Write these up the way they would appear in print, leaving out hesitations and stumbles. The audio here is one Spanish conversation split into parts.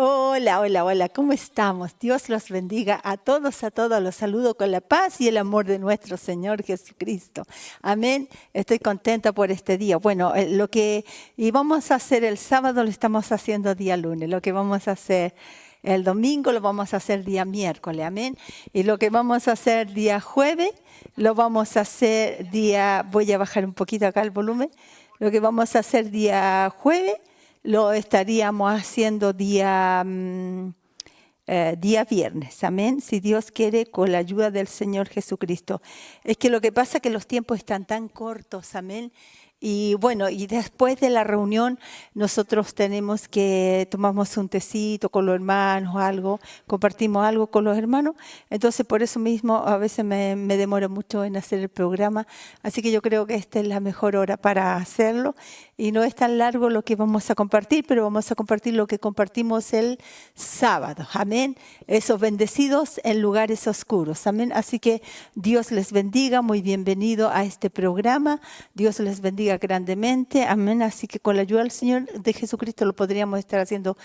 Hola, hola, hola, ¿cómo estamos? Dios los bendiga a todos, los saludo con la paz y el amor de nuestro Señor Jesucristo. Amén. Estoy contenta por este día. Bueno, lo que íbamos a hacer el sábado lo estamos haciendo día lunes. Lo que vamos a hacer el domingo lo vamos a hacer día miércoles. Amén. Y lo que vamos a hacer día jueves lo vamos a hacer día, voy a bajar un poquito acá el volumen. Lo que vamos a hacer día jueves lo estaríamos haciendo día viernes, amén, si Dios quiere, con la ayuda del Señor Jesucristo. Es que lo que pasa es que los tiempos están tan cortos, amén. Y bueno, y después de la reunión nosotros tenemos que tomamos un tecito con los hermanos, algo, compartimos algo con los hermanos. Entonces por eso mismo a veces me demoro mucho en hacer el programa. Así que yo creo que esta es la mejor hora para hacerlo. Y no es tan largo lo que vamos a compartir, pero vamos a compartir lo que compartimos el sábado. Amén. Esos bendecidos en lugares oscuros. Amén. Así que Dios les bendiga. Muy bienvenido a este programa. Dios les bendiga grandemente. Amén. Así que con la ayuda del Señor de Jesucristo lo podríamos estar haciendo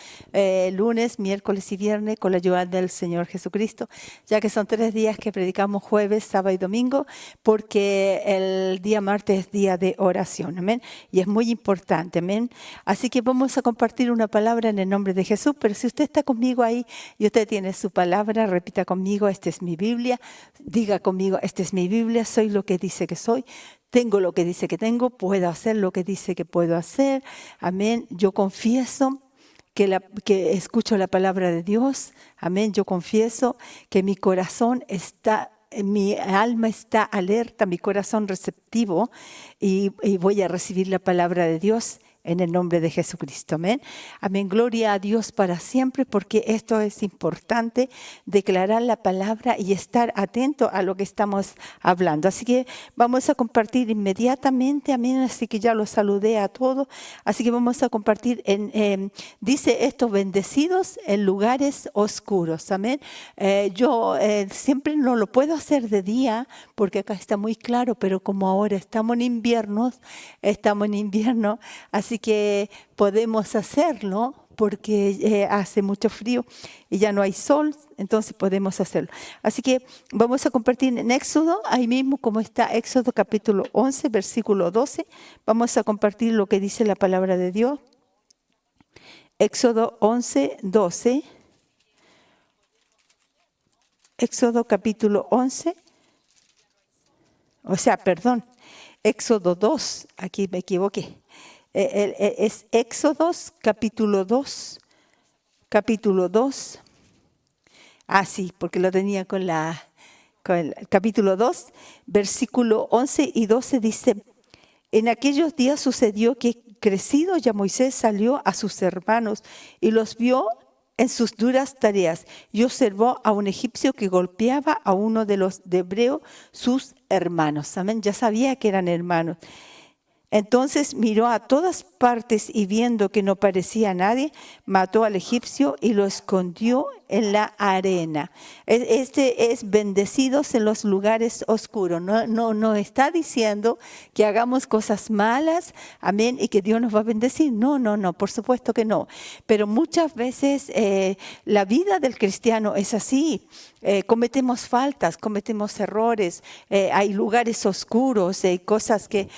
lunes, miércoles y viernes con la ayuda del Señor Jesucristo, ya que son 3 días que predicamos jueves, sábado y domingo, porque el día martes es día de oración. Amén. Y es muy importante, amén. Así que vamos a compartir una palabra en el nombre de Jesús, pero si usted está conmigo ahí y usted tiene su palabra, repita conmigo: esta es mi Biblia. Diga conmigo: esta es mi Biblia, soy lo que dice que soy. Tengo lo que dice que tengo, puedo hacer lo que dice que puedo hacer. Amén. Yo confieso que escucho la palabra de Dios. Amén. Yo confieso que mi corazón está, mi alma está alerta, mi corazón receptivo y voy a recibir la palabra de Dios en el nombre de Jesucristo. Amén. Amén. Gloria a Dios para siempre, porque esto es importante, declarar la palabra y estar atento a lo que estamos hablando. Así que vamos a compartir inmediatamente. Amén. Así que ya los saludé a todos. Así que vamos a compartir dice: estos bendecidos en lugares oscuros. Amén. Yo siempre no lo puedo hacer de día porque acá está muy claro, pero como ahora estamos en invierno, así que podemos hacerlo porque hace mucho frío y ya no hay sol, entonces podemos hacerlo. Así que vamos a compartir en Éxodo, ahí mismo como está Éxodo capítulo 11, versículo 12. Vamos a compartir lo que dice la palabra de Dios. Éxodo 11, 12. Éxodo capítulo 11. Perdón, Éxodo 2, aquí me equivoqué. Es Éxodos capítulo 2. Sí, porque lo tenía con el capítulo 2, versículo 11 y 12 dice: en aquellos días sucedió que, crecido ya Moisés, salió a sus hermanos y los vio en sus duras tareas, y observó a un egipcio que golpeaba a uno de los de hebreo, sus hermanos. Amén. Ya sabía que eran hermanos. Entonces miró a todas partes y, viendo que no parecía a nadie, mató al egipcio y lo escondió en la arena. Este es bendecidos en los lugares oscuros. No está diciendo que hagamos cosas malas, amén, y que Dios nos va a bendecir. No, por supuesto que no. Pero muchas veces la vida del cristiano es así. Cometemos faltas, cometemos errores, hay lugares oscuros, cosas que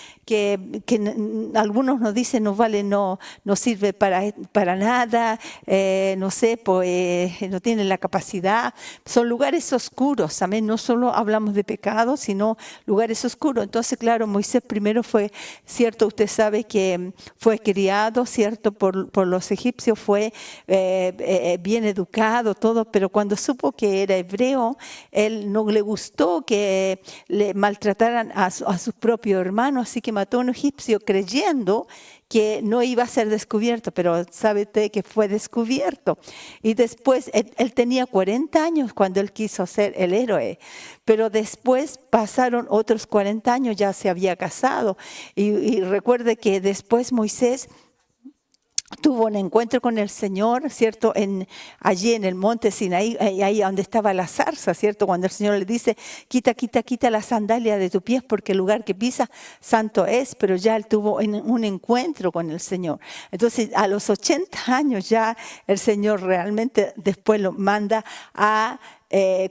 algunos nos dicen no vale, no sirve para nada, no sé, no tienen la capacidad. Son lugares oscuros, amén. No solo hablamos de pecado, sino lugares oscuros. Entonces, claro, Moisés primero fue, cierto, usted sabe que fue criado, cierto, por los egipcios, fue bien educado, todo, pero cuando supo que era hebreo, él no le gustó que le maltrataran a sus propios hermanos, así que mató a un egipcio creyendo que no iba a ser descubierto, pero sabe usted que fue descubierto. Y después, él tenía 40 años cuando él quiso ser el héroe, pero después pasaron otros 40 años, ya se había casado. Y recuerde que después Moisés tuvo un encuentro con el Señor, ¿cierto? Allí en el monte Sinaí, ahí donde estaba la zarza, ¿cierto? Cuando el Señor le dice, quita la sandalia de tus pies porque el lugar que pisas santo es, pero ya él tuvo un encuentro con el Señor. Entonces, a los 80 años ya el Señor realmente después lo manda a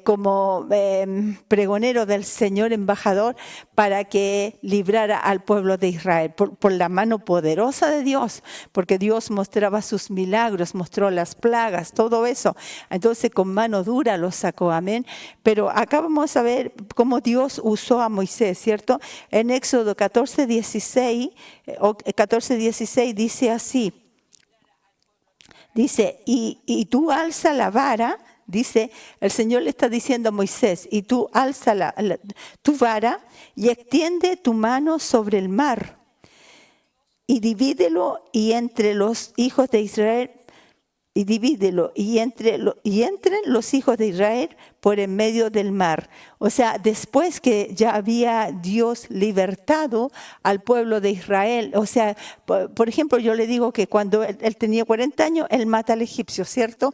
como pregonero del Señor, embajador, para que librara al pueblo de Israel por la mano poderosa de Dios, porque Dios mostraba sus milagros, mostró las plagas, todo eso. Entonces con mano dura lo sacó, amén. Pero acá vamos a ver cómo Dios usó a Moisés, ¿cierto? En Éxodo 14:16 dice así, dice, y tú alza la vara. Dice, el Señor le está diciendo a Moisés, y tú alza tu vara y extiende tu mano sobre el mar y divídelo y entre los hijos de Israel, y divídelo y entren los hijos de Israel por en medio del mar. O sea, después que ya había Dios libertado al pueblo de Israel, o sea, por ejemplo, yo le digo que cuando él tenía 40 años, él mata al egipcio, ¿cierto?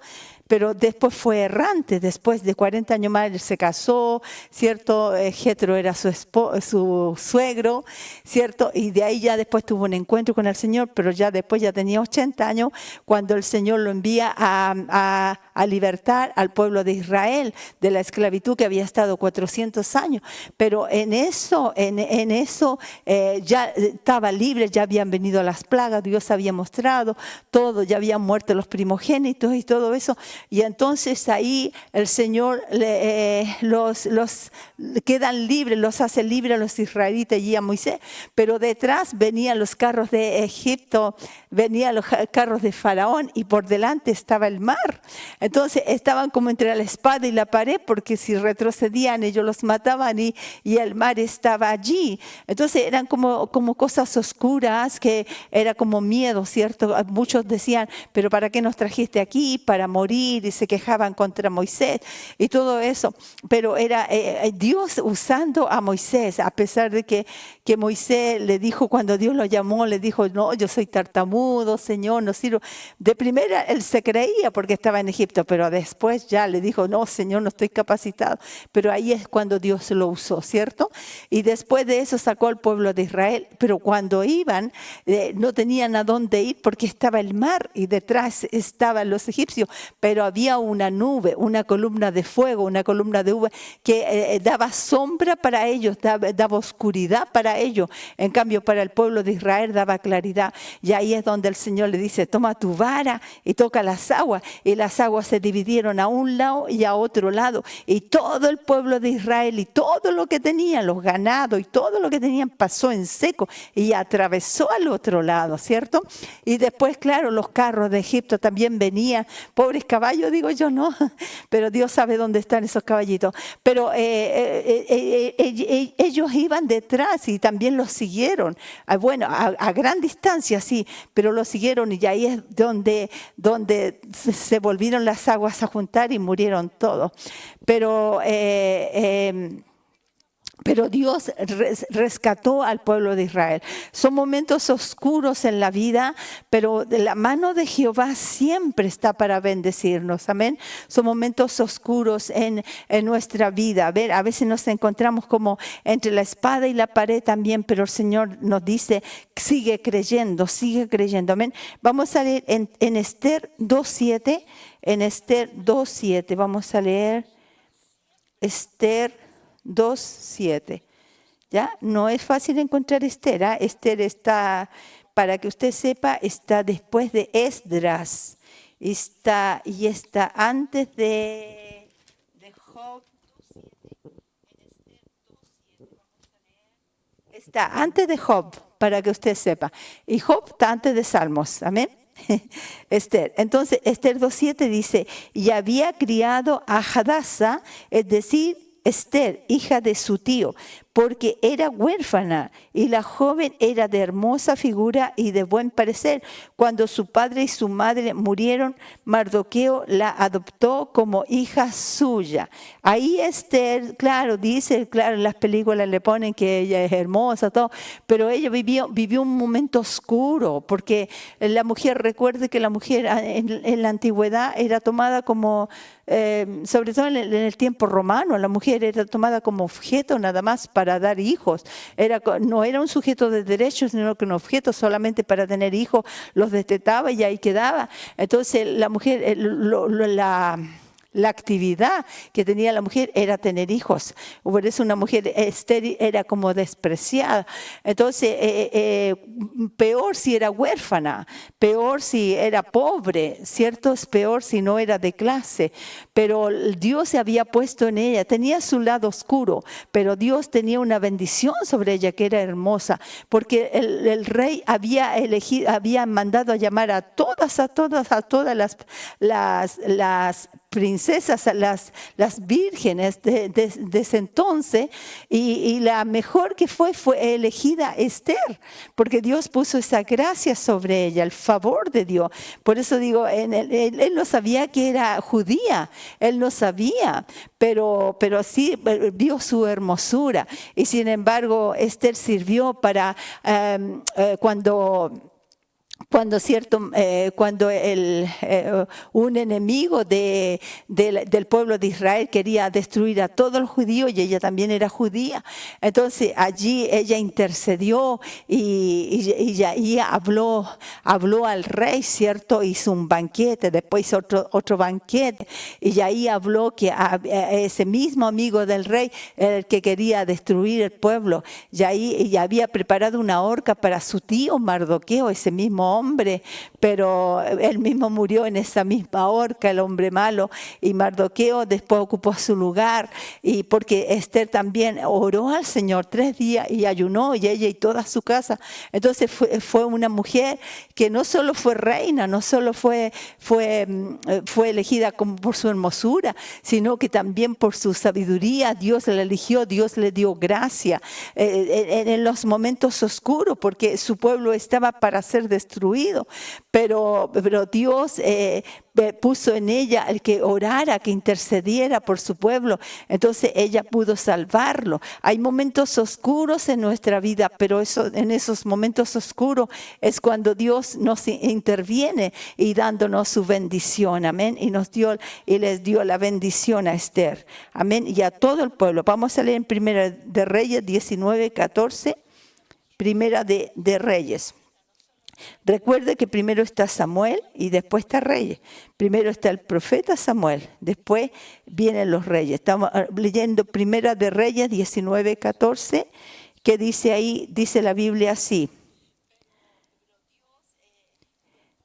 Pero después fue errante, después de 40 años más él se casó, ¿cierto? Jetro era su suegro, ¿cierto? Y de ahí ya después tuvo un encuentro con el Señor, pero ya después ya tenía 80 años cuando el Señor lo envía a libertar al pueblo de Israel de la esclavitud que había estado 400 años. Pero en eso ya estaba libre, ya habían venido las plagas, Dios había mostrado todo, ya habían muerto los primogénitos y todo eso. Y entonces ahí el Señor los quedan libres, los hace libres a los israelitas y a Moisés. Pero detrás venían los carros de Egipto, venían los carros de Faraón y por delante estaba el mar. Entonces estaban como entre la espada y la pared porque si retrocedían ellos los mataban y el mar estaba allí. Entonces eran como cosas oscuras que era como miedo, ¿cierto? Muchos decían, pero ¿para qué nos trajiste aquí? Para morir. Y se quejaban contra Moisés y todo eso, pero era Dios usando a Moisés, a pesar de que Moisés le dijo, cuando Dios lo llamó, le dijo, no, yo soy tartamudo, Señor, no sirvo. De primera él se creía porque estaba en Egipto, pero después ya le dijo, no, Señor, no estoy capacitado. Pero ahí es cuando Dios lo usó, ¿cierto? Y después de eso sacó al pueblo de Israel, pero cuando iban no tenían a dónde ir porque estaba el mar y detrás estaban los egipcios, pero había una nube, una columna de fuego, una columna de nube que daba sombra para ellos, daba oscuridad para ellos. En cambio, para el pueblo de Israel daba claridad. Y ahí es donde el Señor le dice, toma tu vara y toca las aguas. Y las aguas se dividieron a un lado y a otro lado. Y todo el pueblo de Israel y todo lo que tenían, los ganados y todo lo que tenían pasó en seco y atravesó al otro lado, ¿cierto? Y después, claro, los carros de Egipto también venían, pobres caballos, digo yo, no, pero Dios sabe dónde están esos caballitos. Pero ellos iban detrás y también los siguieron, bueno, a gran distancia, sí, pero los siguieron y ahí es donde se volvieron las aguas a juntar y murieron todos. Pero Dios rescató al pueblo de Israel. Son momentos oscuros en la vida, pero la mano de Jehová siempre está para bendecirnos. Amén. Son momentos oscuros en nuestra vida. A veces nos encontramos como entre la espada y la pared también, pero el Señor nos dice, sigue creyendo. Amén. Vamos a leer en Esther 2:7. En Esther 2:7 vamos a leer Esther 2:7. ¿Ya? No es fácil encontrar Esther. Esther está, para que usted sepa, está después de Esdras. Está antes de Job. Está antes de Job, para que usted sepa. Y Job está antes de Salmos. Amén. Esther. Entonces, Esther 2:7 dice, y había criado a Hadasa, es decir, Esther, hija de su tío, porque era huérfana y la joven era de hermosa figura y de buen parecer. Cuando su padre y su madre murieron, Mardoqueo la adoptó como hija suya. Ahí Esther, claro, dice, claro, en las películas le ponen que ella es hermosa, todo, pero ella vivió un momento oscuro, porque la mujer, recuerde que la mujer en la antigüedad era tomada como, sobre todo en el tiempo romano, la mujer era tomada como objeto nada más para dar hijos. No era un sujeto de derechos, sino que un objeto solamente para tener hijos, los destetaba y ahí quedaba. Entonces la mujer, la actividad que tenía la mujer era tener hijos. Por eso una mujer estéril era como despreciada. Entonces, peor si era huérfana, peor si era pobre, ¿cierto? Es peor si no era de clase. Pero Dios se había puesto en ella. Tenía su lado oscuro, pero Dios tenía una bendición sobre ella que era hermosa. Porque el rey había mandado a llamar a todas las princesas, las vírgenes de ese entonces, y la mejor que fue elegida Esther, porque Dios puso esa gracia sobre ella, el favor de Dios. Por eso digo, él no sabía que era judía, él no sabía, pero sí vio su hermosura. Y sin embargo, Esther sirvió para cuando un enemigo del pueblo de Israel quería destruir a todos los judíos, y ella también era judía. Entonces allí ella intercedió y habló al rey, ¿cierto? Hizo un banquete, después hizo otro banquete, y ahí habló que ese mismo amigo del rey era el que quería destruir el pueblo, y ahí ella había preparado una horca para su tío Mardoqueo, ese mismo hombre, pero él mismo murió en esa misma horca, el hombre malo, y Mardoqueo después ocupó su lugar. Y porque Esther también oró al Señor 3 días y ayunó, y ella y toda su casa. Entonces fue una mujer que no solo fue reina, no solo fue elegida como por su hermosura, sino que también por su sabiduría. Dios la eligió, Dios le dio gracia en los momentos oscuros, porque su pueblo estaba para ser destruido. Pero Dios puso en ella el que orara, que intercediera por su pueblo. Entonces ella pudo salvarlo. Hay momentos oscuros en nuestra vida, pero en esos momentos oscuros es cuando Dios nos interviene y dándonos su bendición. Amén. Y les dio la bendición a Esther. Amén. Y a todo el pueblo. Vamos a leer en Primera de Reyes 19:14. Primera de Reyes. Recuerde que primero está Samuel y después está Reyes. Primero está el profeta Samuel, después vienen los reyes. Estamos leyendo Primera de Reyes 19:14, que dice ahí, dice la Biblia así.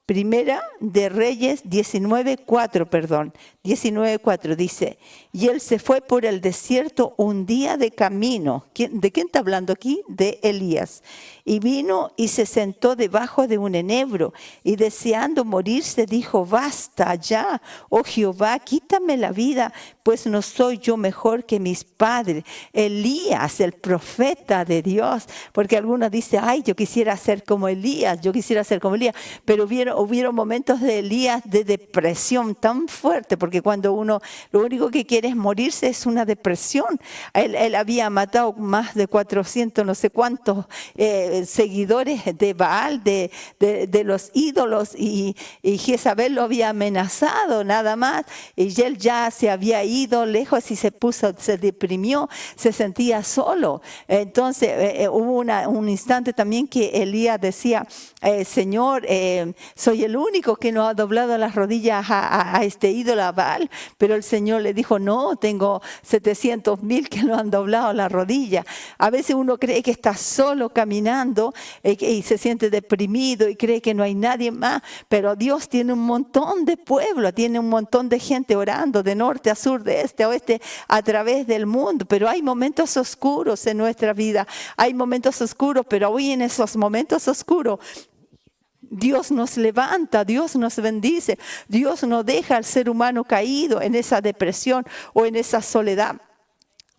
Primera de Reyes 19:4 dice: y él se fue por el desierto un día de camino. ¿De quién está hablando aquí? De Elías. Y vino y se sentó debajo de un enebro, y deseando morirse dijo: basta ya, oh Jehová, quítame la vida, pues no soy yo mejor que mis padres. Elías, el profeta de Dios, porque algunos dicen: ay, yo quisiera ser como Elías, pero hubieron momentos de Elías de depresión tan fuerte, porque cuando uno lo único que quiere es morirse, es una depresión. Él había matado más de 400 no sé cuántos seguidores de Baal, de los ídolos, y Jezabel lo había amenazado nada más, y él ya se había ido lejos y se deprimió, se sentía solo. Entonces hubo un instante también que Elías decía: Señor, soy el único que no ha doblado las rodillas a este ídolo, a Baal. Pero el Señor le dijo: no, tengo 700,000 que no han doblado la rodilla. A veces uno cree que está solo caminando y se siente deprimido y cree que no hay nadie más, pero Dios tiene un montón de pueblo, tiene un montón de gente orando de norte a sur, de este a oeste, a través del mundo. Pero hay momentos oscuros en nuestra vida, hay momentos oscuros, pero hoy en esos momentos oscuros Dios nos levanta, Dios nos bendice, Dios no deja al ser humano caído en esa depresión o en esa soledad.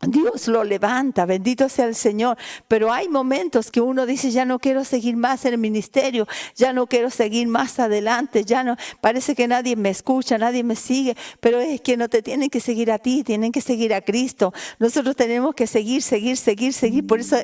Dios lo levanta, bendito sea el Señor. Pero hay momentos que uno dice, ya no quiero seguir más en el ministerio, ya no quiero seguir más adelante, ya no, parece que nadie me escucha, nadie me sigue, pero es que no te tienen que seguir a ti, tienen que seguir a Cristo. Nosotros tenemos que seguir. Por eso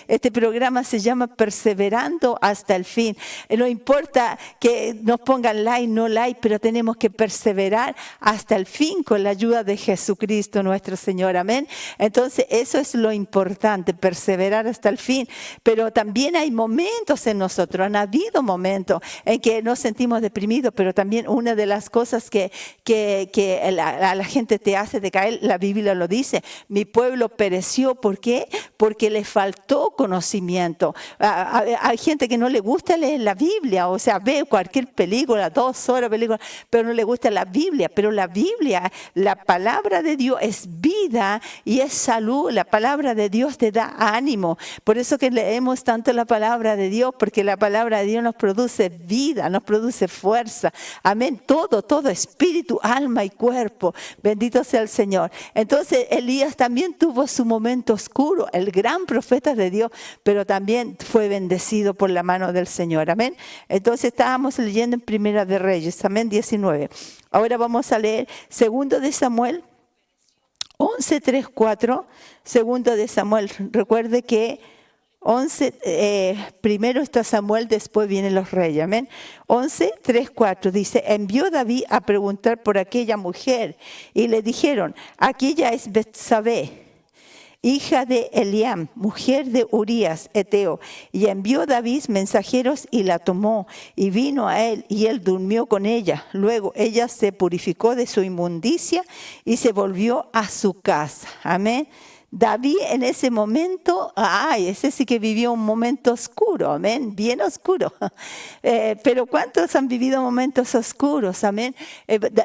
este programa se llama Perseverando hasta el fin. No importa que nos pongan like, no like, pero tenemos que perseverar hasta el fin con la ayuda de Jesucristo nuestro Señor. Amén. Entonces eso es lo importante, perseverar hasta el fin. Pero también hay momentos en nosotros, han habido momentos en que nos sentimos deprimidos, pero también una de las cosas que a la gente te hace decaer, la Biblia lo dice, mi pueblo pereció. ¿Por qué? Porque le faltó conocimiento. Hay gente que no le gusta leer la Biblia, o sea, ve cualquier película, 2 horas de película, pero no le gusta la Biblia. Pero la Biblia, la palabra de Dios es vida y es salud. La palabra de Dios te da ánimo. Por eso que leemos tanto la palabra de Dios, porque la palabra de Dios nos produce vida, nos produce fuerza. Amén. Todo, espíritu, alma y cuerpo. Bendito sea el Señor. Entonces Elías también tuvo su momento oscuro, el gran profeta de Dios, pero también fue bendecido por la mano del Señor. Amén. Entonces estábamos leyendo en Primera de Reyes, amén, 19. Ahora vamos a leer 2 de Samuel 11, 3, 4, 2 de Samuel. Recuerde que 11, primero está Samuel, después vienen los reyes. Amén. 11, 3, 4 dice, envió David a preguntar por aquella mujer y le dijeron, aquella es Betsabé, hija de Eliam, mujer de Urías, Eteo. Y envió David mensajeros y la tomó y vino a él y él durmió con ella. Luego ella se purificó de su inmundicia y se volvió a su casa. Amén. David en ese momento, ese sí que vivió un momento oscuro, amén, bien oscuro. Pero ¿cuántos han vivido momentos oscuros? Amén.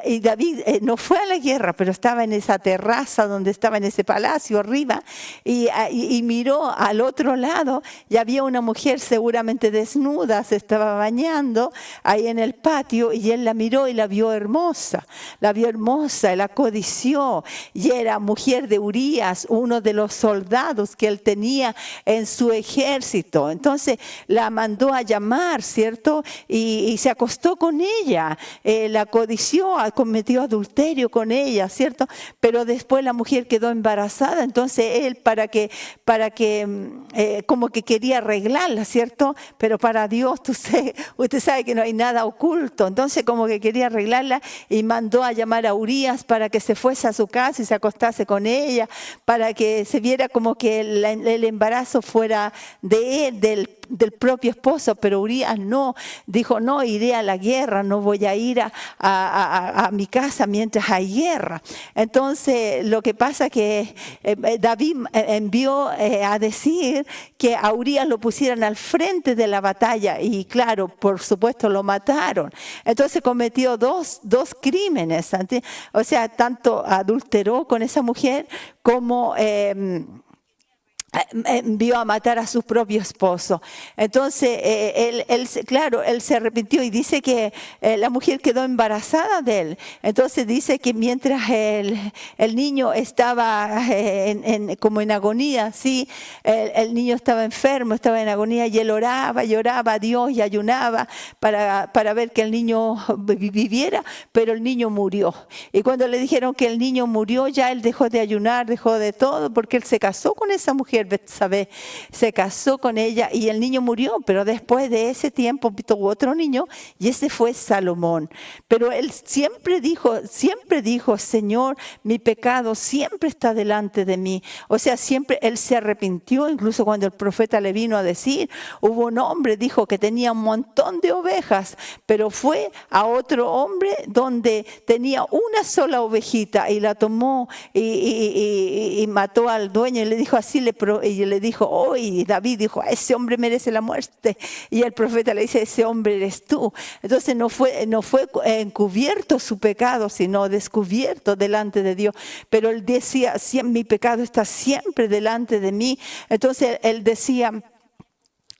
Y David no fue a la guerra, pero estaba en esa terraza donde estaba en ese palacio arriba y miró al otro lado y había una mujer seguramente desnuda, se estaba bañando ahí en el patio y él la miró y la vio hermosa, y la codició y era mujer de Urías, uno de los soldados que él tenía en su ejército. Entonces la mandó a llamar, ¿cierto? Y se acostó con ella, la codició, cometió adulterio con ella, ¿cierto? Pero después la mujer quedó embarazada, entonces él para que como que quería arreglarla, ¿cierto? Pero para Dios, usted sabe que no hay nada oculto, entonces como que quería arreglarla y mandó a llamar a Urías para que se fuese a su casa y se acostase con ella, para que se viera como que el embarazo fuera de él, del propio esposo. Pero Urías no, dijo, no iré a la guerra, no voy a ir a mi casa mientras hay guerra. Entonces lo que pasa que David envió a decir que a Urías lo pusieran al frente de la batalla y claro, por supuesto lo mataron. Entonces cometió dos crímenes, o sea, tanto adulteró con esa mujer como envió a matar a su propio esposo. Entonces él se arrepintió y dice que la mujer quedó embarazada de él. Entonces dice que mientras el niño estaba como en agonía, ¿sí? El niño estaba enfermo, estaba en agonía y él lloraba a Dios y ayunaba para ver que el niño viviera, pero el niño murió. Y cuando le dijeron que el niño murió, ya él dejó de ayunar, dejó de todo, porque él se casó con esa mujer, Betsabé, se casó con ella y el niño murió. Pero después de ese tiempo tuvo otro niño y ese fue Salomón. Pero él siempre dijo, Señor, mi pecado siempre está delante de mí. O sea, siempre él se arrepintió. Incluso cuando el profeta le vino a decir, hubo un hombre, dijo que tenía un montón de ovejas, pero fue a otro hombre donde tenía una sola ovejita y la tomó y mató al dueño y le dijo así, y le dijo, y David dijo, ese hombre merece la muerte. Y el profeta le dice, ese hombre eres tú. Entonces no fue encubierto su pecado, sino descubierto delante de Dios. Pero él decía, mi pecado está siempre delante de mí. Entonces él decía,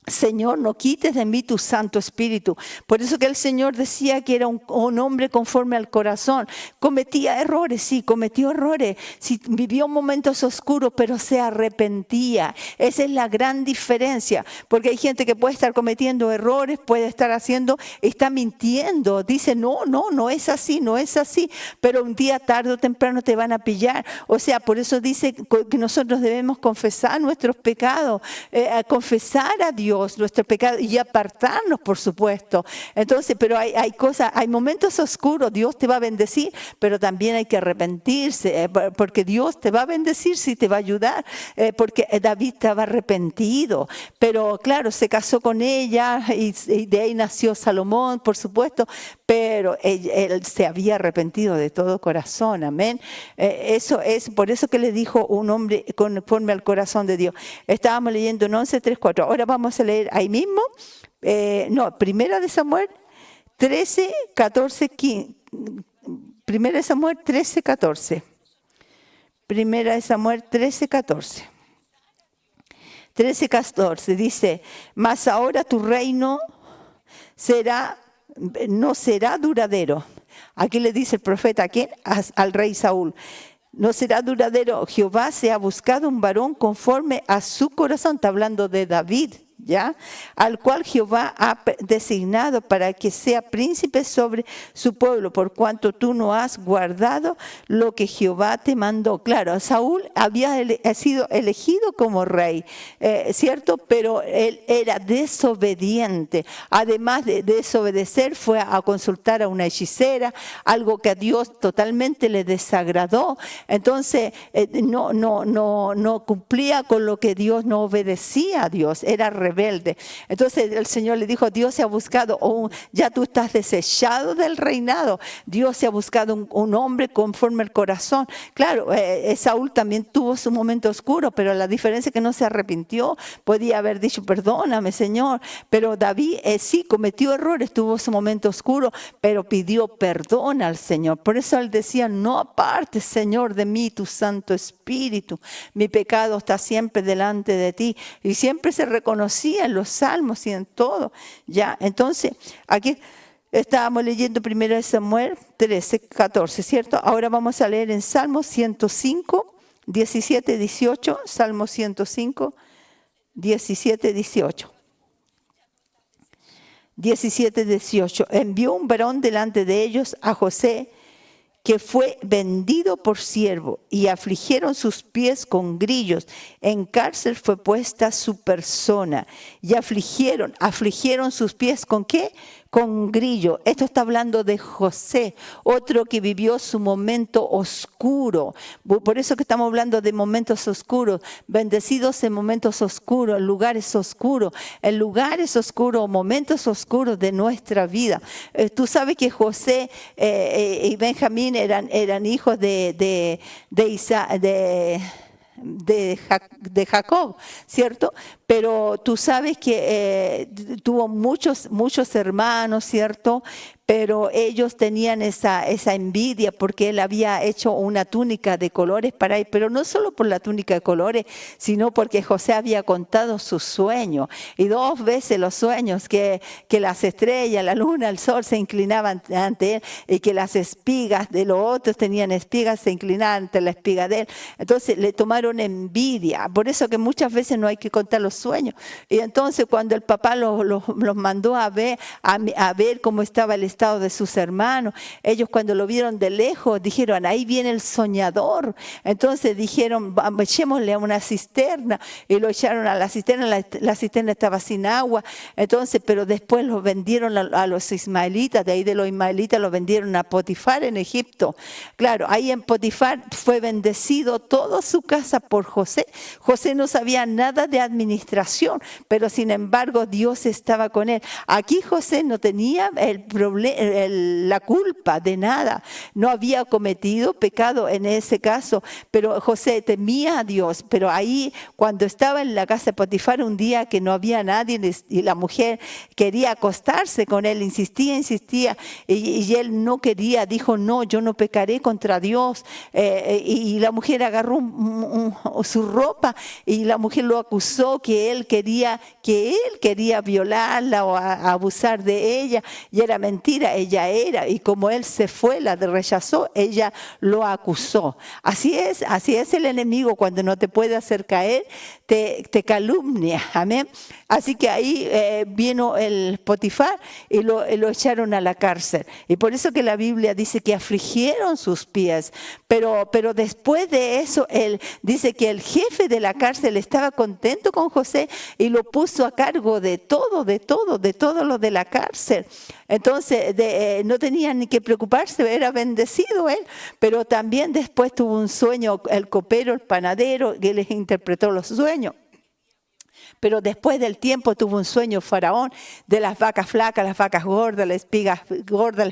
Señor, no quites de mí tu Santo Espíritu. Por eso que el Señor decía que era un hombre conforme al corazón. Cometía errores, sí, cometió errores. Sí, vivió momentos oscuros, pero se arrepentía. Esa es la gran diferencia. Porque hay gente que puede estar cometiendo errores, puede estar está mintiendo. Dice, no es así, no es así. Pero un día, tarde o temprano, te van a pillar. O sea, por eso dice que nosotros debemos confesar nuestros pecados, confesar a Dios nuestro pecado y apartarnos, por supuesto. Entonces, pero hay cosas, hay momentos oscuros. Dios te va a bendecir, pero también hay que arrepentirse, porque Dios te va a bendecir, sí te va a ayudar, porque David estaba arrepentido, pero claro, se casó con ella y de ahí nació Salomón, por supuesto, pero él se había arrepentido de todo corazón, amén. Eso es, por eso que le dijo un hombre conforme al corazón de Dios. Estábamos leyendo en 11, 3, 4. Ahora vamos a leer ahí mismo, Primera de Samuel 13, 14, 15. Primera de Samuel 13, 14. Primera de Samuel 13, 14. 13, 14 dice, mas ahora tu reino no será duradero. Aquí le dice el profeta, ¿a quién? Al rey Saúl. No será duradero. Jehová se ha buscado un varón conforme a su corazón. Está hablando de David, ¿ya? Al cual Jehová ha designado para que sea príncipe sobre su pueblo, por cuanto tú no has guardado lo que Jehová te mandó. Claro, Saúl había sido elegido como rey, ¿cierto? Pero él era desobediente. Además de desobedecer, fue a consultar a una hechicera, algo que a Dios totalmente le desagradó. Entonces, no cumplía con lo que Dios, no obedecía a Dios, era rebelde. Entonces el Señor le dijo, Dios se ha buscado, ya tú estás desechado del reinado. Dios se ha buscado un hombre conforme al corazón. Claro, Saúl también tuvo su momento oscuro, pero la diferencia es que no se arrepintió. Podía haber dicho, perdóname, Señor. Pero David sí cometió errores, tuvo su momento oscuro, pero pidió perdón al Señor. Por eso él decía, no apartes, Señor, de mí tu Santo Espíritu. Mi pecado está siempre delante de ti. Y siempre se reconocía en los salmos y en todo. Ya, entonces, aquí estábamos leyendo 1 Samuel 13, 14, ¿cierto? Ahora vamos a leer en Salmo 105, 17, 18. Salmo 105, 17, 18. 17, 18. Envió un varón delante de ellos a José, que fue vendido por siervo, y afligieron sus pies con grillos. En cárcel fue puesta su persona. Y afligieron sus pies ¿con qué? Con grillo. Esto está hablando de José, otro que vivió su momento oscuro. Por eso que estamos hablando de momentos oscuros, bendecidos en momentos oscuros, en lugares oscuros, momentos oscuros de nuestra vida. Tú sabes que José y Benjamín eran hijos de Jacob, ¿cierto? Pero tú sabes que tuvo muchos hermanos, ¿cierto? Pero ellos tenían esa envidia porque él había hecho una túnica de colores para él, pero no solo por la túnica de colores, sino porque José había contado sus sueños, y 2 veces los sueños, que las estrellas, la luna, el sol se inclinaban ante él, y que las espigas de los otros tenían espigas, se inclinaban ante la espiga de él. Entonces le tomaron envidia. Por eso que muchas veces no hay que contar los sueños. Y entonces cuando el papá los mandó a ver cómo estaba el estado de sus hermanos, ellos cuando lo vieron de lejos dijeron, ahí viene el soñador. Entonces dijeron, echémosle a una cisterna, y lo echaron a la cisterna. La cisterna estaba sin agua. Entonces, pero después los vendieron a los ismaelitas. De ahí de los ismaelitas los vendieron a Potifar en Egipto. Claro, ahí en Potifar fue bendecido toda su casa por José. José no sabía nada de administración, pero sin embargo Dios estaba con él. Aquí José no tenía el problema la culpa de nada. No había cometido pecado en ese caso, pero José temía a Dios. Pero ahí, cuando estaba en la casa de Potifar, un día que no había nadie y la mujer quería acostarse con él, insistía, y él no quería, dijo, no, yo no pecaré contra Dios. Y la mujer agarró su ropa y la mujer lo acusó que él quería violarla o abusar de ella, y era mentira, ella era, y como él se fue, la rechazó, ella lo acusó. Así es el enemigo, cuando no te puede hacer caer, te calumnia, amén. Así que ahí vino el Potifar y lo echaron a la cárcel, y por eso que la Biblia dice que afligieron sus pies, pero después de eso, él dice que el jefe de la cárcel estaba contento con José y lo puso a cargo de todo lo de la cárcel. Entonces no tenía ni que preocuparse, era bendecido él. Pero también después tuvo un sueño el copero, el panadero, que les interpretó los sueños. Pero después del tiempo tuvo un sueño Faraón de las vacas flacas, las vacas gordas, la espiga gorda,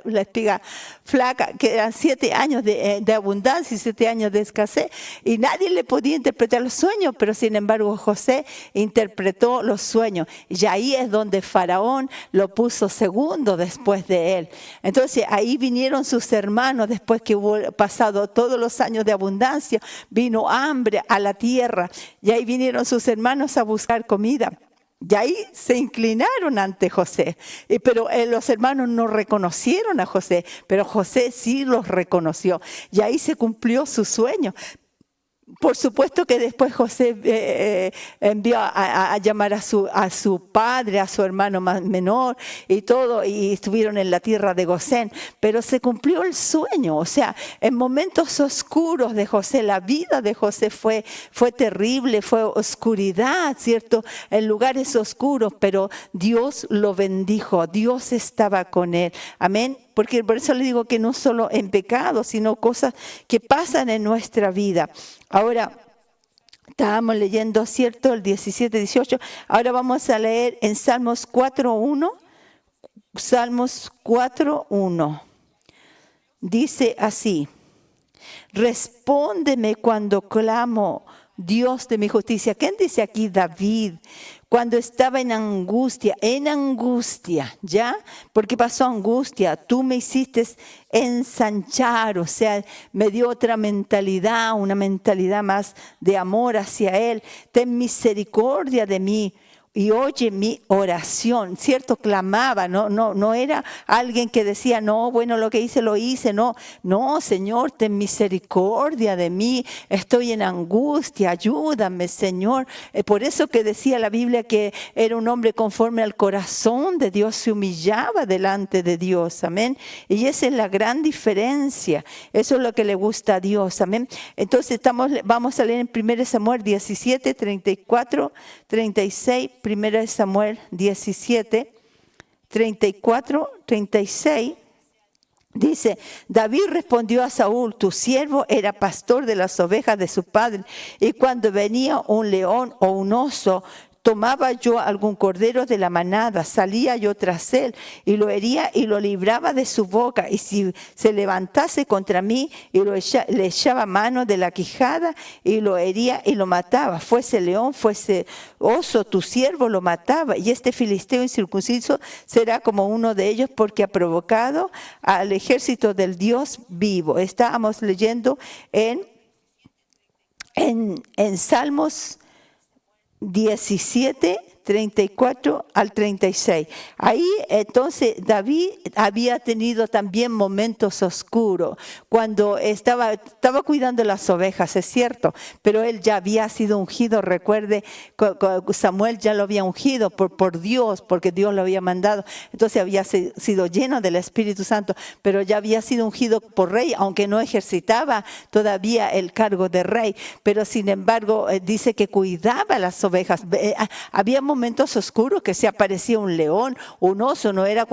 la espiga flaca, que eran 7 años de abundancia y 7 años de escasez. Y nadie le podía interpretar los sueños, pero sin embargo José interpretó los sueños. Y ahí es donde Faraón lo puso segundo después de él. Entonces ahí vinieron sus hermanos, después que hubo pasado todos los años de abundancia, vino hambre a la tierra. Y ahí vinieron sus hermanos a buscar comida. Y ahí se inclinaron ante José. Pero los hermanos no reconocieron a José, pero José sí los reconoció. Y ahí se cumplió su sueño. Por supuesto que después José envió a llamar a su padre, a su hermano menor y todo, y estuvieron en la tierra de Gosén. Pero se cumplió el sueño. O sea, en momentos oscuros de José, la vida de José fue terrible, fue oscuridad, ¿cierto? En lugares oscuros, pero Dios lo bendijo, Dios estaba con él. Amén. Porque por eso le digo que no solo en pecado, sino cosas que pasan en nuestra vida. Ahora, estábamos leyendo, ¿cierto? El 17, 18. Ahora vamos a leer en Salmos 4.1. Salmos 4.1. Dice así: respóndeme cuando clamo, Dios de mi justicia. ¿Quién dice aquí? David. Cuando estaba en angustia, ¿ya? Porque pasó angustia, tú me hiciste ensanchar, o sea, me dio otra mentalidad, una mentalidad más de amor hacia Él. Ten misericordia de mí y oye mi oración, ¿cierto? Clamaba, no era alguien que decía, no, bueno, lo que hice, lo hice, no, Señor, ten misericordia de mí, estoy en angustia, ayúdame, Señor. Por eso que decía la Biblia que era un hombre conforme al corazón de Dios, se humillaba delante de Dios, amén. Y esa es la gran diferencia, eso es lo que le gusta a Dios, amén. Entonces vamos a leer en 1 Samuel 17, 34, 36, 1 Samuel 17, 34, 36, dice: David respondió a Saúl, tu siervo era pastor de las ovejas de su padre, y cuando venía un león o un oso, tomaba yo algún cordero de la manada, salía yo tras él y lo hería y lo libraba de su boca. Y si se levantase contra mí, y le echaba mano de la quijada y lo hería y lo mataba. Fuese león, fuese oso, tu siervo lo mataba. Y este filisteo incircunciso será como uno de ellos, porque ha provocado al ejército del Dios vivo. Estábamos leyendo en Salmos 17, 34 al 36. Ahí entonces David había tenido también momentos oscuros cuando estaba cuidando las ovejas, es cierto, pero él ya había sido ungido. Recuerde, Samuel ya lo había ungido por Dios, porque Dios lo había mandado. Entonces había sido lleno del Espíritu Santo, pero ya había sido ungido por rey, aunque no ejercitaba todavía el cargo de rey. Pero sin embargo dice que cuidaba las ovejas. Había momentos momentos oscuros que se aparecía un león, un oso, no era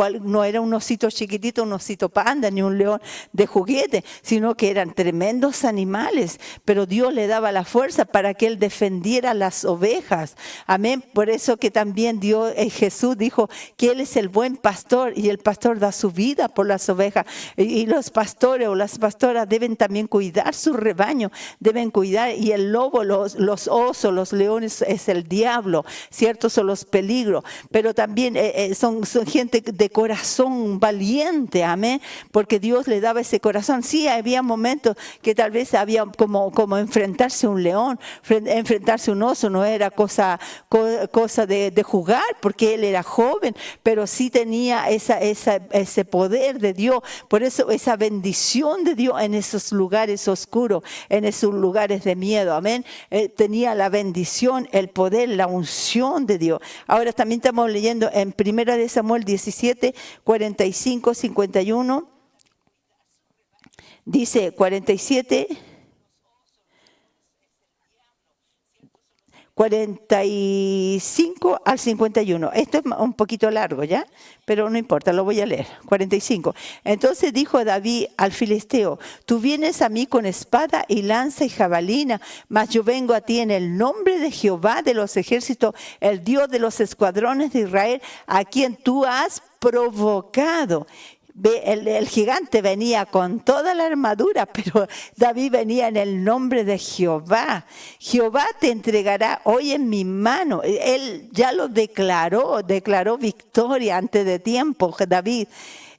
un osito chiquitito, un osito panda, ni un león de juguete, sino que eran tremendos animales, pero Dios le daba la fuerza para que él defendiera las ovejas. Amén. Por eso que también Jesús dijo que él es el buen pastor y el pastor da su vida por las ovejas. Y los pastores o las pastoras deben también cuidar su rebaño, deben cuidar. Y el lobo, los osos, los leones es el diablo, ¿cierto? Son los peligros. Pero también son gente de corazón valiente, amén, porque Dios le daba ese corazón. Sí, había momentos que tal vez había como enfrentarse a un león, enfrentarse a un oso, no era cosa de jugar, porque él era joven, pero sí tenía ese poder de Dios. Por eso esa bendición de Dios en esos lugares oscuros, en esos lugares de miedo, amén. Tenía la bendición, el poder, la unción de Dios. Ahora también estamos leyendo en 1 Samuel 17, 45, 51. Dice 47, 45 al 51. Esto es un poquito largo, ¿ya? Pero no importa, lo voy a leer. 45. Entonces dijo David al filisteo: tú vienes a mí con espada y lanza y jabalina, mas yo vengo a ti en el nombre de Jehová de los ejércitos, el Dios de los escuadrones de Israel, a quien tú has provocado. El gigante venía con toda la armadura, pero David venía en el nombre de Jehová. Jehová te entregará hoy en mi mano. Él ya lo declaró victoria antes de tiempo, David.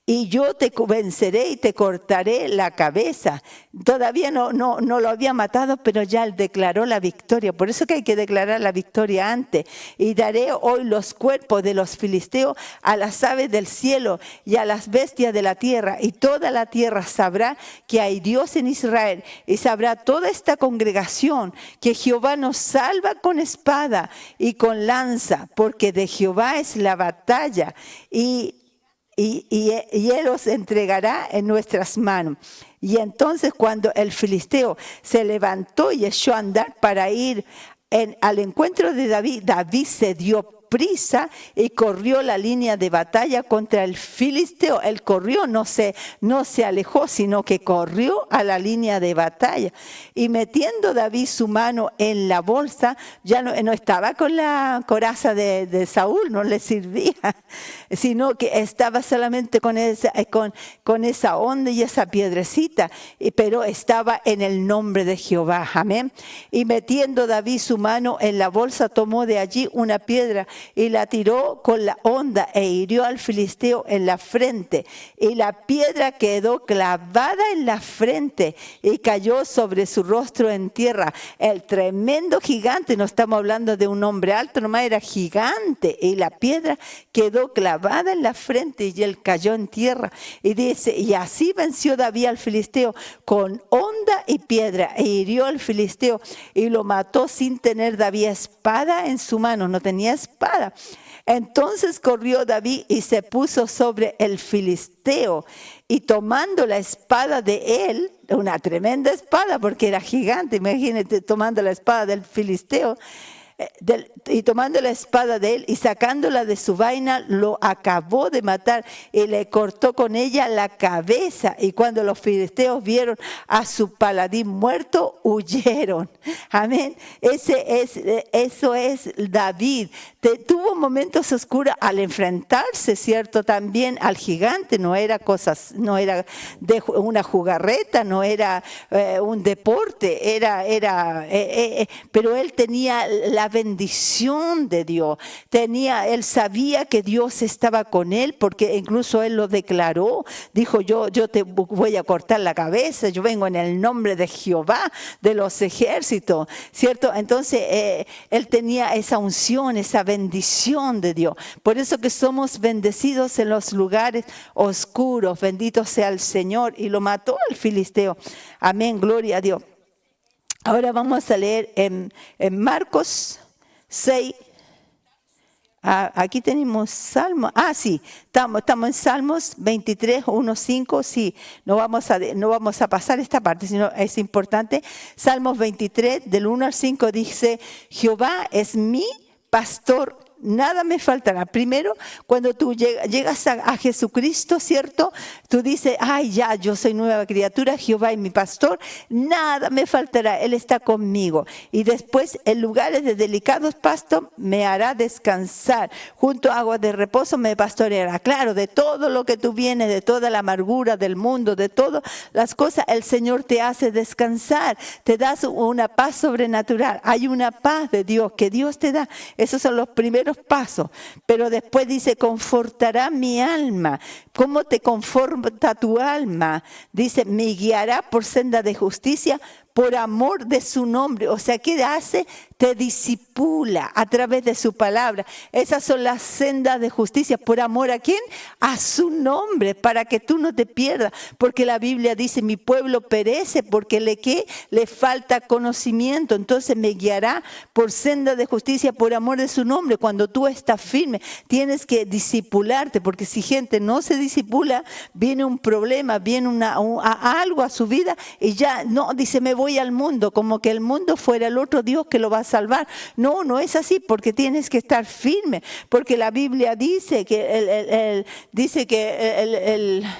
Y yo te venceré y te cortaré la cabeza. Todavía no lo había matado, pero ya él declaró la victoria. Por eso que hay que declarar la victoria antes. Y daré hoy los cuerpos de los filisteos a las aves del cielo y a las bestias de la tierra. Y toda la tierra sabrá que hay Dios en Israel. Y sabrá toda esta congregación que Jehová nos salva con espada y con lanza, porque de Jehová es la batalla. Y Él los entregará en nuestras manos. Y entonces cuando el filisteo se levantó y echó a andar para ir al encuentro de David, David se dio prisa y corrió la línea de batalla contra el filisteo. Él corrió, no se alejó, sino que corrió a la línea de batalla. Y metiendo David su mano en la bolsa, ya no estaba con la coraza de Saúl, no le servía, sino que estaba solamente con esa onda y esa piedrecita, pero estaba en el nombre de Jehová, amén. Y metiendo David su mano en la bolsa, tomó de allí una piedra y la tiró con la honda e hirió al filisteo en la frente. Y la piedra quedó clavada en la frente y cayó sobre su rostro en tierra. El tremendo gigante, no estamos hablando de un hombre alto, nomás era gigante. Y la piedra quedó clavada en la frente y él cayó en tierra. Y dice, y así venció David al filisteo con honda y piedra e hirió al filisteo y lo mató sin tener David espada en su mano, no tenía espada. Entonces corrió David y se puso sobre el filisteo y tomando la espada de él, una tremenda espada porque era gigante, imagínate tomando la espada del filisteo, y tomando la espada de él y sacándola de su vaina, lo acabó de matar y le cortó con ella la cabeza. Y cuando los filisteos vieron a su paladín muerto, huyeron. Amén. Eso es David. Tuvo momentos oscuros al enfrentarse, ¿cierto? También al gigante. No era de una jugarreta, no era un deporte, pero él tenía la bendición de Dios. Él sabía que Dios estaba con él, porque incluso él lo declaró. Dijo, yo te voy a cortar la cabeza, yo vengo en el nombre de Jehová de los ejércitos, ¿cierto? Entonces él tenía esa unción, esa bendición de Dios. Por eso que somos bendecidos en los lugares oscuros. Bendito sea el Señor. Y lo mató al filisteo. Amén, gloria a Dios. Ahora vamos a leer en Marcos 6. Aquí tenemos Salmos. Sí, estamos en Salmos 23, 1, 5. Sí, no vamos a pasar esta parte, sino es importante. Salmos 23, del 1 al 5 dice: Jehová es mi pastor nada me faltará. Primero, cuando tú llegas a Jesucristo, ¿cierto? Tú dices, ay, ya, yo soy nueva criatura, Jehová es mi pastor, nada me faltará, Él está conmigo. Y después, en lugares de delicados pastos, me hará descansar. Junto a aguas de reposo me pastoreará. Claro, de todo lo que tú vienes, de toda la amargura del mundo, de todas las cosas, el Señor te hace descansar, te da una paz sobrenatural. Hay una paz de Dios que Dios te da. Esos son los primeros pasos. Pero después dice, confortará mi alma. ¿Cómo te conforta tu alma? Dice, me guiará por senda de justicia por amor de su nombre. O sea, ¿qué hace? Te disipula a través de su palabra. Esas son las sendas de justicia. ¿Por amor a quién? A su nombre, para que tú no te pierdas. Porque la Biblia dice, mi pueblo perece porque le falta conocimiento. Entonces me guiará por senda de justicia por amor de su nombre. Cuando tú estás firme, tienes que disipularte, porque si gente no se disipula, viene un problema, viene algo a su vida y ya no, dice, me voy al mundo, como que el mundo fuera el otro Dios que lo va a salvar. No, no es así, porque tienes que estar firme, porque la Biblia dice que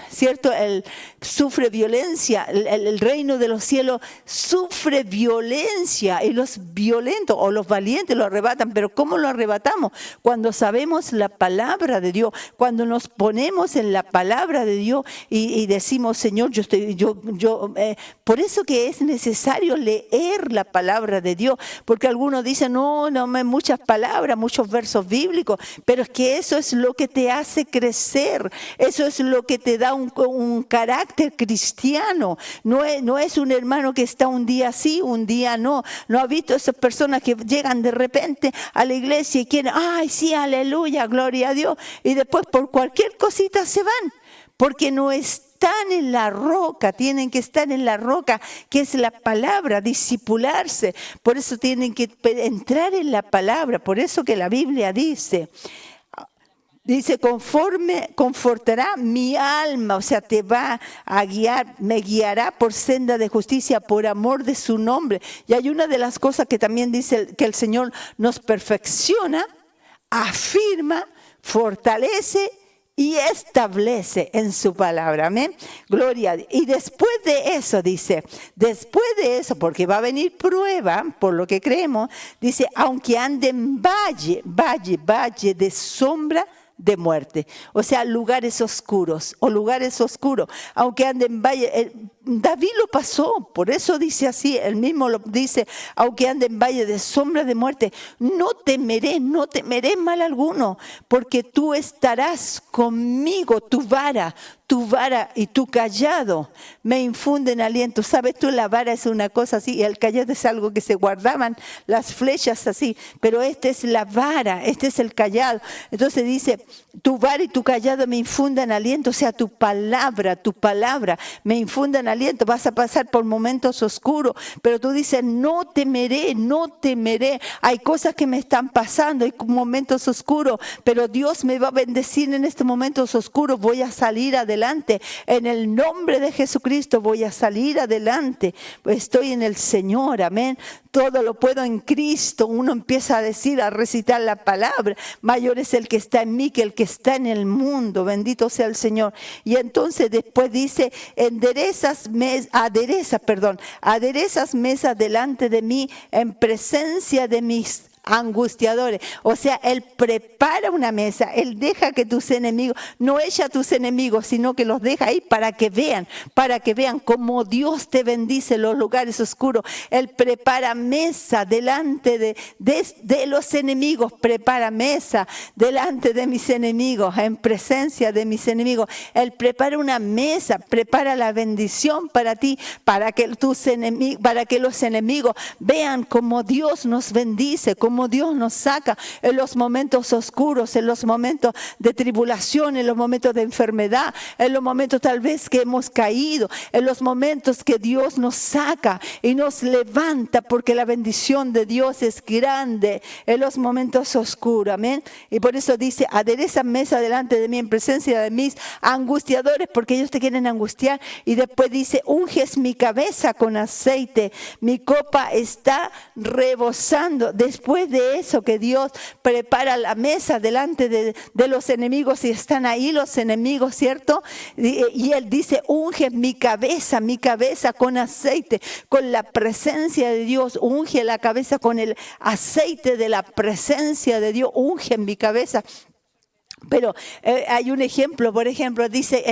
cierto, él sufre violencia, el reino de los cielos sufre violencia y los violentos o los valientes lo arrebatan. Pero ¿cómo lo arrebatamos? Cuando sabemos la palabra de Dios, cuando nos ponemos en la palabra de Dios y decimos, Señor, por eso que es necesario leer la palabra de Dios, porque algunos dicen, no muchas palabras, muchos versos bíblicos, pero es que eso es lo que te hace crecer, eso es lo que te da un carácter cristiano. No es un hermano que está un día sí, un día no. ¿No ha visto esas personas que llegan de repente a la iglesia y quieren, ay, sí, aleluya, gloria a Dios, y después por cualquier cosita se van, porque no están en la roca, tienen que estar en la roca, que es la palabra, discipularse. Por eso tienen que entrar en la palabra, por eso que la Biblia dice, confortará mi alma, o sea, te va a guiar, me guiará por senda de justicia por amor de su nombre. Y hay una de las cosas que también dice que el Señor nos perfecciona, afirma, fortalece y establece en su palabra. Amén. Gloria a Dios. Y después de eso, dice, porque va a venir prueba, por lo que creemos, dice, aunque ande en valle de sombra de muerte, o sea, lugares oscuros, aunque ande en valle, David lo pasó, por eso dice así, él mismo lo dice, aunque ande en valle de sombra de muerte, no temeré mal alguno, porque tú estarás conmigo, tu vara y tu callado me infunden aliento. Sabes tú, la vara es una cosa así y el callado es algo que se guardaban las flechas así, pero esta es la vara, este es el callado. Entonces dice, tu vara y tu callado me infundan aliento, o sea, tu palabra me infundan aliento. Vas a pasar por momentos oscuros, pero tú dices, no temeré. Hay cosas que me están pasando, hay momentos oscuros, pero Dios me va a bendecir en estos momentos oscuros. Voy a salir adelante. En el nombre de Jesucristo voy a salir adelante. Estoy en el Señor, amén. Todo lo puedo en Cristo. Uno empieza a recitar la palabra. Mayor es el que está en mí que el que está en el mundo. Bendito sea el Señor. Y entonces después dice, aderezas mesas delante de mí en presencia de mis angustiadores. O sea, Él prepara una mesa, Él deja que tus enemigos, no echa a tus enemigos, sino que los deja ahí para que vean cómo Dios te bendice en los lugares oscuros. Él prepara mesa delante de los enemigos, prepara mesa delante de mis enemigos, en presencia de mis enemigos. Él prepara una mesa, prepara la bendición para ti, para que los enemigos vean cómo Dios nos bendice, cómo Dios nos saca en los momentos oscuros, en los momentos de tribulación, en los momentos de enfermedad, en los momentos tal vez que hemos caído, en los momentos que Dios nos saca y nos levanta, porque la bendición de Dios es grande en los momentos oscuros, amén. Y por eso dice, adereza mesa delante de mí en presencia de mis angustiadores, porque ellos te quieren angustiar. Y después dice, unges mi cabeza con aceite, mi copa está rebosando. Después después de eso que Dios prepara la mesa delante de los enemigos y están ahí los enemigos, ¿cierto? Y Él dice, unge mi cabeza con aceite, con la presencia de Dios. Unge la cabeza con el aceite de la presencia de Dios. Unge mi cabeza. Pero hay un ejemplo, por ejemplo, dice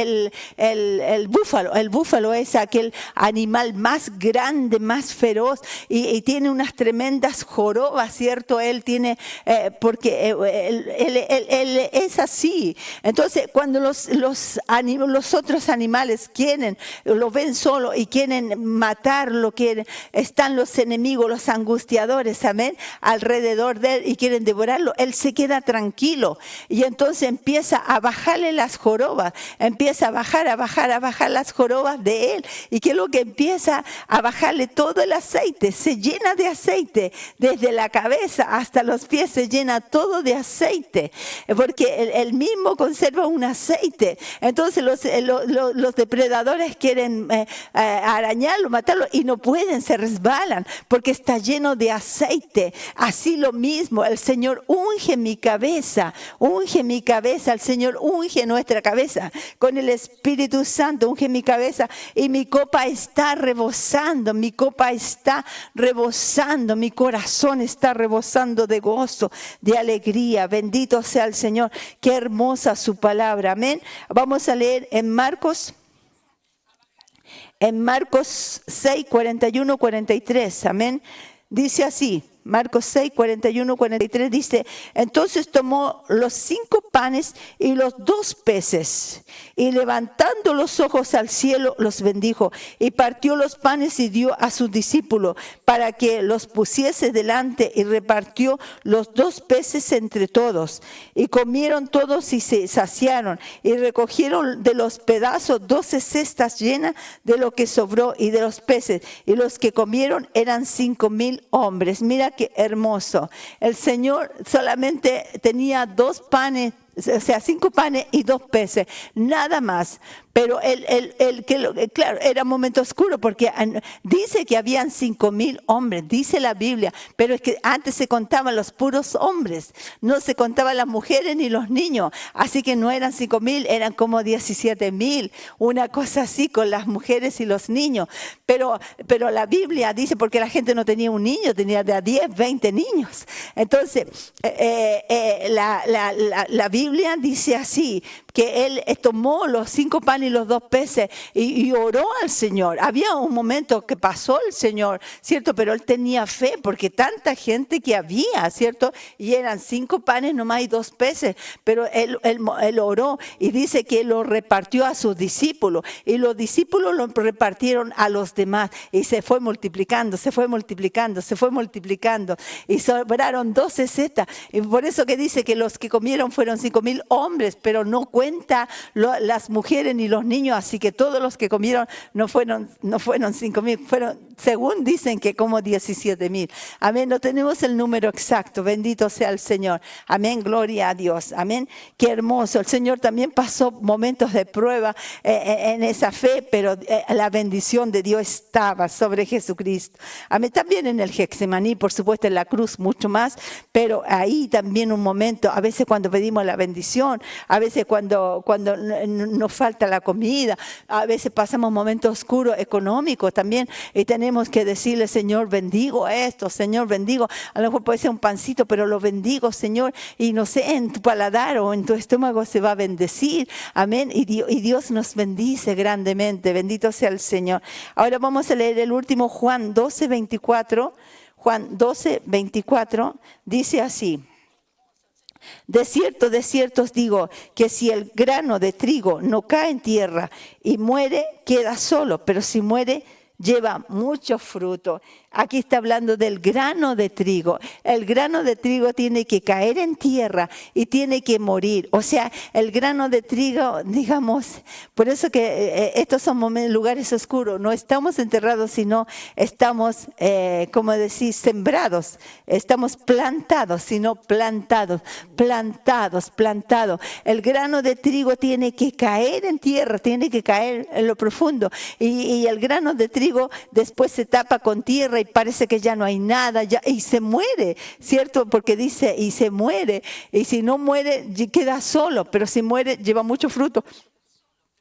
el búfalo. El búfalo es aquel animal más grande, más feroz y tiene unas tremendas jorobas, ¿cierto? Él tiene, porque él es así. Entonces, cuando los otros animales quieren, lo ven solo y quieren matarlo, están los enemigos, los angustiadores, amén, alrededor de él y quieren devorarlo, él se queda tranquilo y entonces empieza a bajarle las jorobas, empieza a bajar las jorobas de él. ¿Y qué es lo que empieza a bajarle? Todo el aceite, se llena de aceite, desde la cabeza hasta los pies se llena todo de aceite, porque él mismo conserva un aceite. Entonces los depredadores quieren arañarlo, matarlo y no pueden, se resbalan porque está lleno de aceite. Así lo mismo, el Señor unge mi cabeza, el Señor unge nuestra cabeza con el Espíritu Santo, unge mi cabeza y mi copa está rebosando, mi corazón está rebosando de gozo, de alegría. Bendito sea el Señor, qué hermosa su palabra, amén. Vamos a leer en Marcos 6, 41, 43, amén. Dice así. Marcos 6, 41, 43 dice, entonces tomó los 5 panes y los 2 peces y levantando los ojos al cielo los bendijo y partió los panes y dio a sus discípulos para que los pusiese delante y repartió los 2 peces entre todos y comieron todos y se saciaron y recogieron de los pedazos 12 cestas llenas de lo que sobró y de los peces y los que comieron eran 5,000 hombres. Mira qué hermoso. El Señor solamente tenía 2 panes, o sea, 5 panes y 2 peces, nada más. Pero claro, era un momento oscuro porque dice que habían 5,000 hombres, dice la Biblia, pero es que antes se contaban los puros hombres, no se contaban las mujeres ni los niños, así que no eran 5,000, eran como 17,000, una cosa así con las mujeres y los niños. Pero la Biblia dice, porque la gente no tenía un niño, tenía de a 10, 20 niños. Entonces, la Biblia dice así, que él tomó los 5 panes y los 2 peces y oró al Señor. Había un momento que pasó el Señor, ¿cierto? Pero él tenía fe porque tanta gente que había, ¿cierto? Y eran 5 panes nomás y 2 peces. Pero él oró y dice que lo repartió a sus discípulos. Y los discípulos lo repartieron a los demás. Y se fue multiplicando. Y sobraron 12 cestas. Y por eso que dice que los que comieron fueron 5,000 hombres, pero no cuenta las mujeres ni los niños, así que todos los que comieron no fueron 5,000, fueron, según dicen, que como 17,000. Amén, no tenemos el número exacto, bendito sea el Señor. Amén, gloria a Dios. Amén, qué hermoso. El Señor también pasó momentos de prueba en esa fe, pero la bendición de Dios estaba sobre Jesucristo. Amén, también en el Getsemaní, por supuesto en la cruz mucho más, pero ahí también un momento, a veces cuando pedimos la bendición, a veces cuando nos falta la comida, a veces pasamos momentos oscuros económicos también y tenemos que decirle, Señor, bendigo esto, Señor, bendigo, a lo mejor puede ser un pancito, pero lo bendigo, Señor, y no sé, en tu paladar o en tu estómago se va a bendecir, amén, y Dios nos bendice grandemente, bendito sea el Señor. Ahora vamos a leer el último, Juan 12, 24, dice así. De cierto os digo que si el grano de trigo no cae en tierra y muere, queda solo, pero si muere, lleva mucho fruto. Aquí está hablando del grano de trigo. El grano de trigo tiene que caer en tierra y tiene que morir. O sea, el grano de trigo, digamos, por eso que estos son lugares oscuros. No estamos enterrados, sino estamos, como decir, sembrados. Estamos plantados, sino plantados. El grano de trigo tiene que caer en tierra, tiene que caer en lo profundo. Y el grano de trigo trigo después se tapa con tierra y parece que ya no hay nada, y se muere, ¿cierto? Porque dice, y se muere, y si no muere, queda solo, pero si muere, lleva mucho fruto.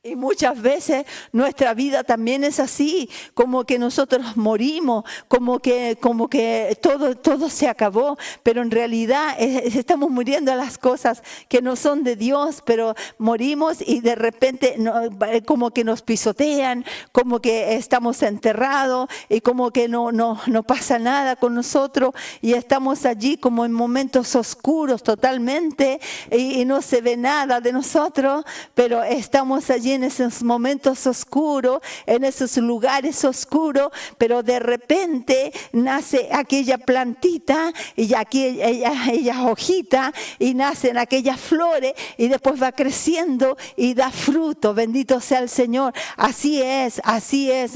Y muchas veces nuestra vida también es así, como que nosotros morimos, como que todo se acabó, pero en realidad estamos muriendo a las cosas que no son de Dios, pero morimos y de repente como que nos pisotean, como que estamos enterrados y como que no pasa nada con nosotros y estamos allí como en momentos oscuros totalmente y no se ve nada de nosotros, pero estamos allí en esos momentos oscuros, en esos lugares oscuros, pero de repente nace aquella plantita y aquella hojita y nacen aquellas flores y después va creciendo y da fruto. Bendito sea el Señor. Así es,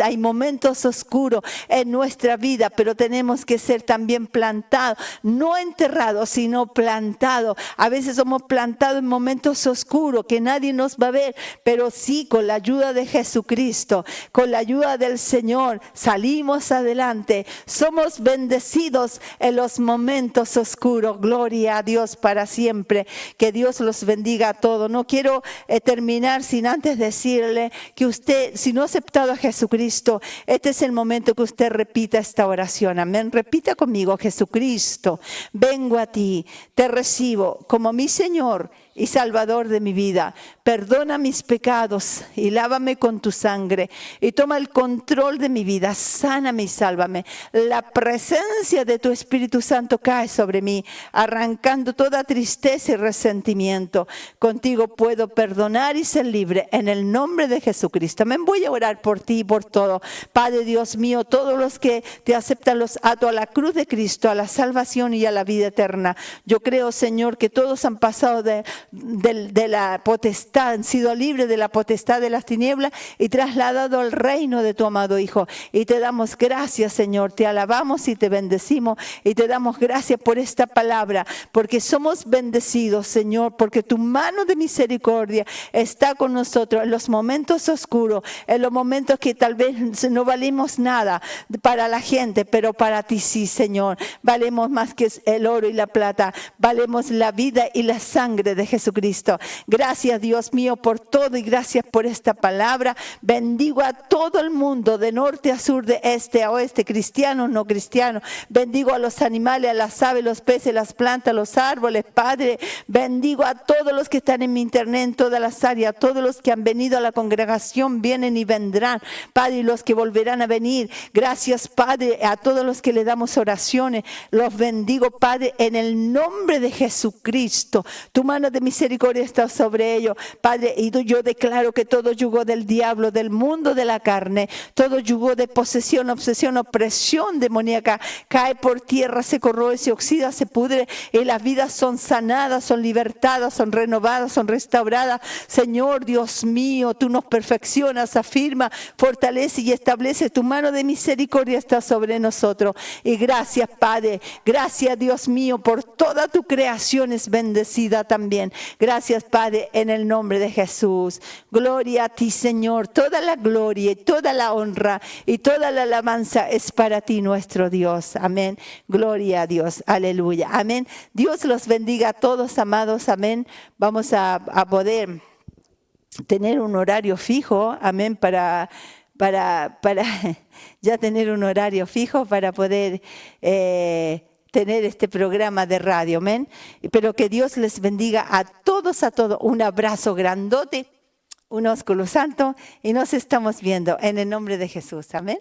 hay momentos oscuros en nuestra vida, pero tenemos que ser también plantados, no enterrados, sino plantados. A veces somos plantados en momentos oscuros que nadie nos va a ver, pero sí con la ayuda de Jesucristo, con la ayuda del Señor, salimos adelante. Somos bendecidos en los momentos oscuros. Gloria a Dios para siempre. Que Dios los bendiga a todos. No quiero terminar sin antes decirle que usted, si no ha aceptado a Jesucristo, este es el momento que usted repita esta oración. Amén. Repita conmigo: Jesucristo, vengo a ti, te recibo como mi Señor y Salvador de mi vida. Perdona mis pecados y lávame con tu sangre y toma el control de mi vida. Sáname y sálvame. La presencia de tu Espíritu Santo cae sobre mí, arrancando toda tristeza y resentimiento. Contigo puedo perdonar y ser libre en el nombre de Jesucristo. Amén. Voy a orar por ti y por todo. Padre Dios mío, todos los que te aceptan los ato a la cruz de Cristo, a la salvación y a la vida eterna. Yo creo, Señor, que todos han pasado de la potestad, han sido libres de la potestad de las tinieblas y trasladado al reino de tu amado Hijo. Y te damos gracias, Señor, te alabamos y te bendecimos y te damos gracias por esta palabra, porque somos bendecidos, Señor, porque tu mano de misericordia está con nosotros en los momentos oscuros, en los momentos que tal vez no valimos nada para la gente, pero para ti sí, Señor. Valemos más que el oro y la plata, valemos la vida y la sangre de Jesucristo. Gracias, Dios mío, por todo y gracias por esta palabra. Bendigo a todo el mundo, de norte a sur, de este a oeste, cristianos, no cristianos. Bendigo a los animales, a las aves, los peces, las plantas, los árboles, Padre. Bendigo a todos los que están en mi internet, en todas las áreas, a todos los que han venido a la congregación, vienen y vendrán, Padre, y los que volverán a venir. Gracias, Padre, a todos los que le damos oraciones. Los bendigo, Padre, en el nombre de Jesucristo. Tu mano de misericordia está sobre ellos, Padre, y yo declaro que todo yugo del diablo, del mundo de la carne, todo yugo de posesión, obsesión, opresión demoníaca, cae por tierra, se corroe, se oxida, se pudre, y las vidas son sanadas, son libertadas, son renovadas, son restauradas. Señor Dios mío, tú nos perfeccionas, afirma, fortalece y establece. Tu mano de misericordia está sobre nosotros. Y gracias, Padre, gracias, Dios mío, por toda tu creación es bendecida también. Gracias, Padre, en el nombre de Jesús. Gloria a ti, Señor. Toda la gloria y toda la honra y toda la alabanza es para ti, nuestro Dios. Amén. Gloria a Dios. Aleluya. Amén. Dios los bendiga a todos, amados. Amén. Vamos a poder tener un horario fijo. Amén. Para ya tener un horario fijo para poder tener este programa de radio, amén. Pero que Dios les bendiga a todos, un abrazo grandote, un ósculo santo, y nos estamos viendo en el nombre de Jesús, amén.